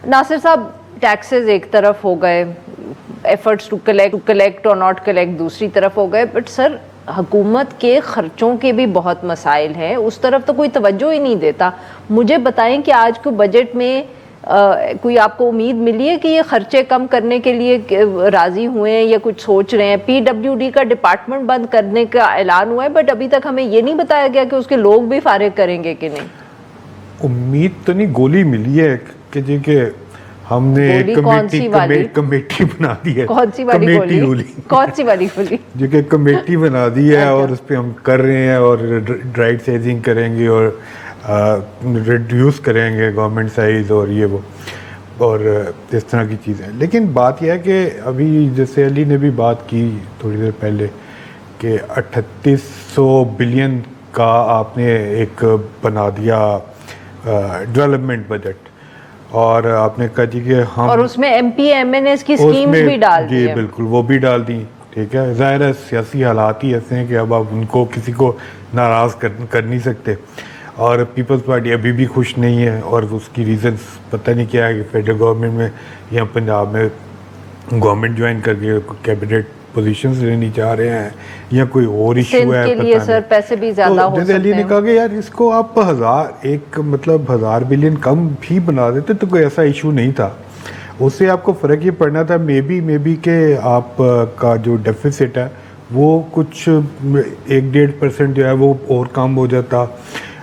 ناصر صاحب ٹیکسز ایک طرف ہو گئے, ایفرٹس ٹو کلیکٹ اور ناٹ کلیکٹ دوسری طرف ہو گئے, بٹ سر حکومت کے خرچوں کے بھی بہت مسائل ہیں, اس طرف تو کوئی توجہ ہی نہیں دیتا. مجھے بتائیں کہ آج کو بجٹ میں کوئی آپ کو امید ملی ہے کہ یہ خرچے کم کرنے کے لیے راضی ہوئے ہیں یا کچھ سوچ رہے ہیں؟ پی ڈبلیو ڈی کا ڈپارٹمنٹ بند کرنے کا اعلان ہوا ہے, بٹ ابھی تک ہمیں یہ نہیں بتایا گیا کہ اس کے لوگ بھی فارغ کریں گے کہ نہیں. امید تو نہیں, گولی ملی ہے کہ جی کہ ہم نے کمیٹی بنا دی ہے. کون سی والی گولی؟ کون سی والی گولی؟ جو کہ کمیٹی بنا دی ہے اور اس پہ ہم کر رہے ہیں اور رائٹ سائزنگ کریں گے اور ریڈیوس کریں گے گورنمنٹ سائز اور یہ وہ اور اس طرح کی چیزیں. لیکن بات یہ ہے کہ ابھی جیسے علی نے بھی بات کی تھوڑی دیر پہلے کہ 3800 بلین کا آپ نے ایک بنا دیا ڈیولپمنٹ بجٹ, اور آپ نے کہا جی کہ ہم, اور اس میں M P M N S کی اسکیمز بھی ڈال دی. جی بالکل, وہ بھی ڈال دی. ٹھیک ہے, ظاہر ہے سیاسی حالات ہی ایسے ہیں کہ اب آپ ان کو کسی کو ناراض کر نہیں سکتے, اور پیپلز پارٹی ابھی بھی خوش نہیں ہے, اور اس کی ریزنس پتہ نہیں کیا ہے کہ فیڈرل گورنمنٹ میں یا پنجاب میں گورنمنٹ جوائن کر کے کیبنٹ پوزیشنز لینی چاہ رہے ہیں یا کوئی اور ایشو ہے. کے لیے سر پیسے بھی زیادہ ہو سکتے ہیں. علی نے کہا کہ یار اس کو آپ 1000 بلین کم بھی بنا دیتے تو کوئی ایسا ایشو نہیں تھا. اس سے آپ کو فرق یہ پڑنا تھا مے بی کہ آپ کا جو ڈیفیسٹ ہے وہ کچھ 1-1.5% جو ہے وہ اور کم ہو جاتا,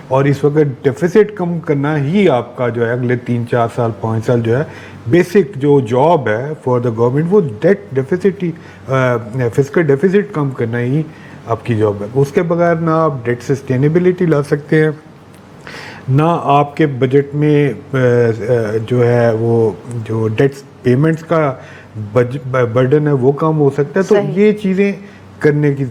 اور اس وقت ڈیفیسٹ کم کرنا ہی آپ کا جو ہے اگلے 3-4 سال 5 سال جو ہے بیسک جو جاب ہے فار دا گورنمنٹ, وہ ڈیٹ ڈیفیسٹ ہی فسکل ڈیفیسٹ کم کرنا ہی آپ کی جاب ہے. اس کے بغیر نہ آپ ڈیٹ سسٹینیبلٹی لا سکتے ہیں, نہ آپ کے بجٹ میں جو ہے وہ جو ڈیٹ پیمنٹس کا برڈن ہے وہ کم ہو سکتا ہے. تو یہ چیزیں کرنے کی